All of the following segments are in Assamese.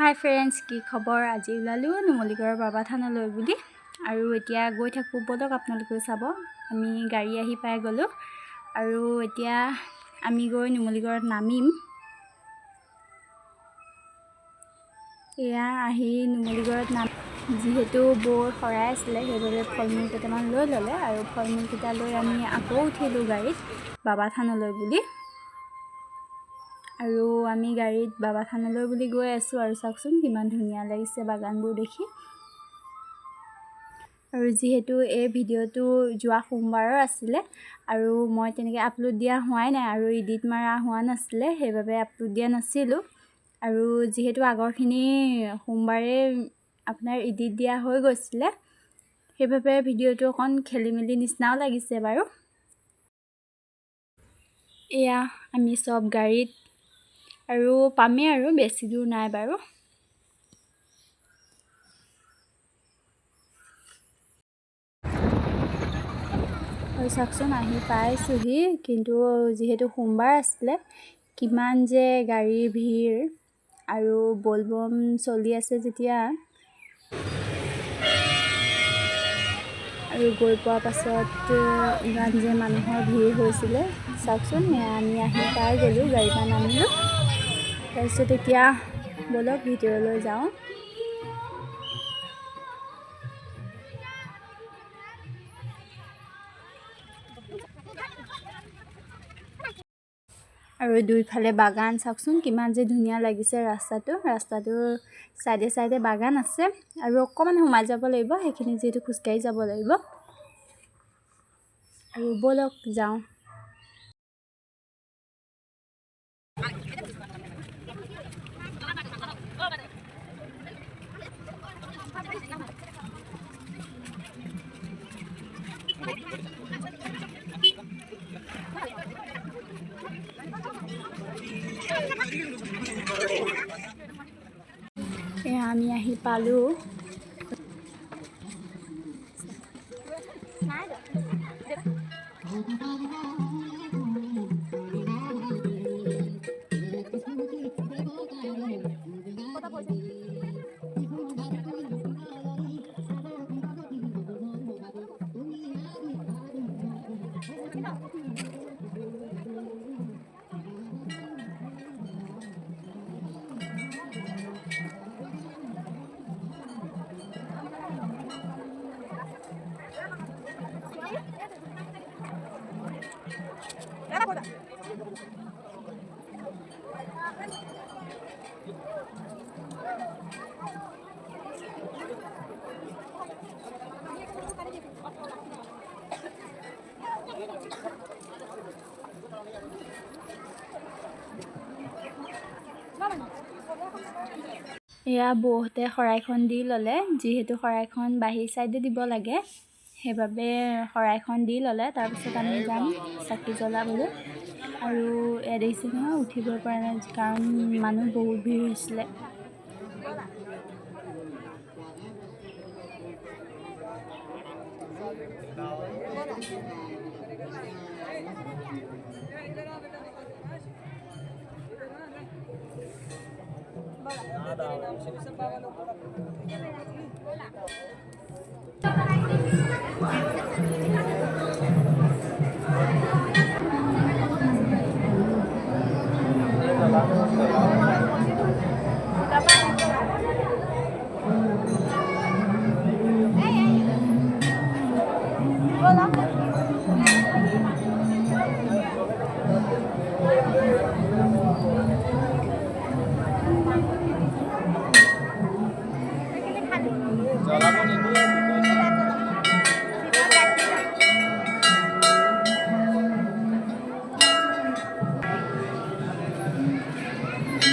হাই ফ্ৰেণ্ডছ, কি খবৰ? আজি ওলালোঁ নুমলীগড়ৰ বাবা থানলৈ বুলি আৰু এতিয়া গৈ থাকোঁ। বলক আপোনালোকেও চাব। আমি গাড়ী আহি পাই গ'লোঁ আৰু এতিয়া আমি গৈ নুমলীগড়ত নামিম। এয়া আহি নুমলীগড়ত যিহেতু বৰ শৰাই আছিলে, সেইবাবে ফল মূল কেইটামান লৈ ল'লে আৰু ফল মূলকেইটা লৈ আমি আকৌ উঠিলোঁ গাড়ীত বাবা থানলৈ বুলি। আৰু আমি গাড়ীত বাবা থানলৈ বুলি গৈ আছোঁ আৰু চাওকচোন কিমান ধুনীয়া লাগিছে বাগানবোৰ দেখি। আৰু যিহেতু এই ভিডিঅ'টো যোৱা সোমবাৰৰ আছিলে আৰু মই তেনেকৈ আপলোড দিয়া হোৱাই নাই আৰু এডিট মাৰা হোৱা নাছিলে, সেইবাবে আপলোড দিয়া নাছিলোঁ। আৰু যিহেতু আগৰখিনি সোমবাৰে আপোনাৰ এডিট দিয়া হৈ গৈছিলে, সেইবাবে ভিডিঅ'টো অকণ খেলি মেলি নিচিনাও লাগিছে বাৰু। এয়া আমি চব গাড়ীত আৰু পামেই আৰু বেছি দূৰ নাই বাৰু। আৰু চাওকচোন আহি পাইছোঁহি, কিন্তু যিহেতু সোমবাৰ আছিলে কিমান যে গাড়ীৰ ভিৰ আৰু বলবম চলি আছে যেতিয়া, আৰু গৈ পোৱাৰ পাছত ইমান যে মানুহৰ ভিৰ হৈছিলে চাওকচোন। আমি আহি পাই গ'লোঁ, গাড়ীৰ পৰা নামিলোঁ। তাৰপিছত এতিয়া বলক ভিতৰলৈ যাওঁ। আৰু দুইফালে বাগান চাওকচোন কিমান যে ধুনীয়া লাগিছে। ৰাস্তাটোৰ চাইডে চাইডে বাগান আছে আৰু অকণমান সোমাই যাব লাগিব, সেইখিনি যিহেতু খোজকাঢ়ি যাব লাগিব। আৰু বলক যাওঁ। এয়া আমি আহি পালোঁ। এয়া বৌহঁতে শৰাইখন দি ল'লে, যিহেতু শৰাইখন বাহিৰ চাইডে দিব লাগে, সেইবাবে শৰাইখন দি ল'লে। তাৰপিছত আমি যাম চাকি জ্বলাবলৈ। আৰু এয়া দেখিছে নহয়, উঠিবই পৰা নাই কাৰণ মানুহ বহুত ভিৰ হৈছিলে।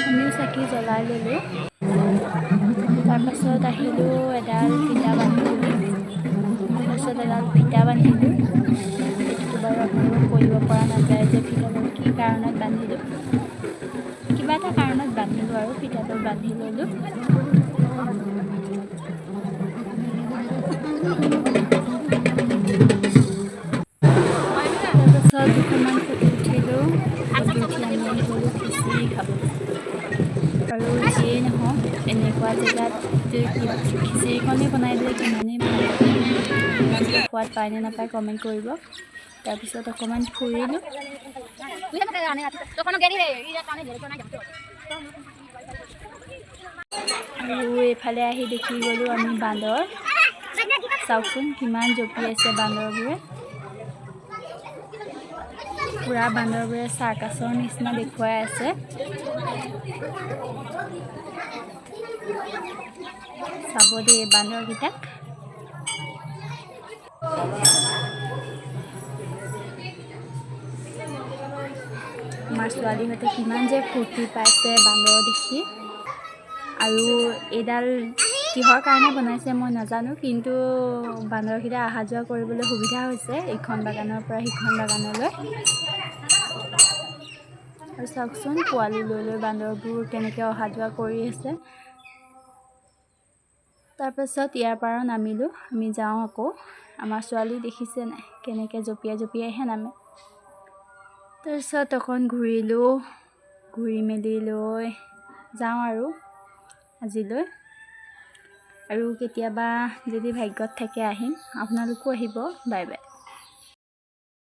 আমিও চাকি জ্বলাই ল'লোঁ। তাৰপাছত আহিলোঁ এডাল ফিটা বান্ধিবলৈ। এইটোতো বাৰু আপোনালোকক কৰিব পৰা নাযায় যে ফিটাডাল কি কাৰণত বান্ধিলোঁ। কিবা এটা কাৰণত বান্ধিলোঁ আৰু ফিটাডাল বান্ধি ল'লোঁ। তাৰপাছত দুখনমান ফটো উঠিলোঁ। ফটো উঠি আমি আহি গ'লোঁ খিচিৰি খাবলৈ। আৰু যিয়েই নহওক এনে এনেকুৱা জেগাত খিচিৰিখনেই বনাই দিলে কিমানেই ভাল লাগে। সোৱাদ পায় নে নাপায় কমেণ্ট কৰিব। তাৰপিছত অকণমান ফুৰিলোঁ। আৰু এইফালে আহি দেখি গ'লোঁ আমি বান্দৰ। চাওকচোন কিমান জঁপিয়াইছে বান্দৰবোৰে। পুৰা বান্দৰবোৰে চাৰ্কাছৰ নিচিনা দেখুৱাই আছে। চাব দেই বান্দৰকেইটাক। আমাৰ ছোৱালীহঁতে কিমান যে ফূৰ্তি পাইছে বান্দৰ দেখি। আৰু এইডাল কিহৰ কাৰণে বনাইছে মই নাজানো, কিন্তু বান্দৰকেইটা অহা যোৱা কৰিবলৈ সুবিধা হৈছে ইখন বাগানৰ পৰা সিখন বাগানলৈ। আৰু চাওকচোন পোৱালি লৈ লৈ বান্দৰবোৰ কেনেকৈ অহা যোৱা কৰি আছে। তাৰপাছত ইয়াৰ পৰা নামিলোঁ, আমি যাওঁ আকৌ। আমাৰ ছোৱালী দেখিছে নাই কেনেকৈ জঁপিয়াই জঁপিয়াইহে নামে। তাৰপিছত অকণ ঘূৰিলোঁ, ঘূৰি মেলি লৈ যাওঁ আৰু আজিলৈ। আৰু কেতিয়াবা যদি ভাগ্যত থাকে আহিম, আপোনালোকো আহিব। Bye bye.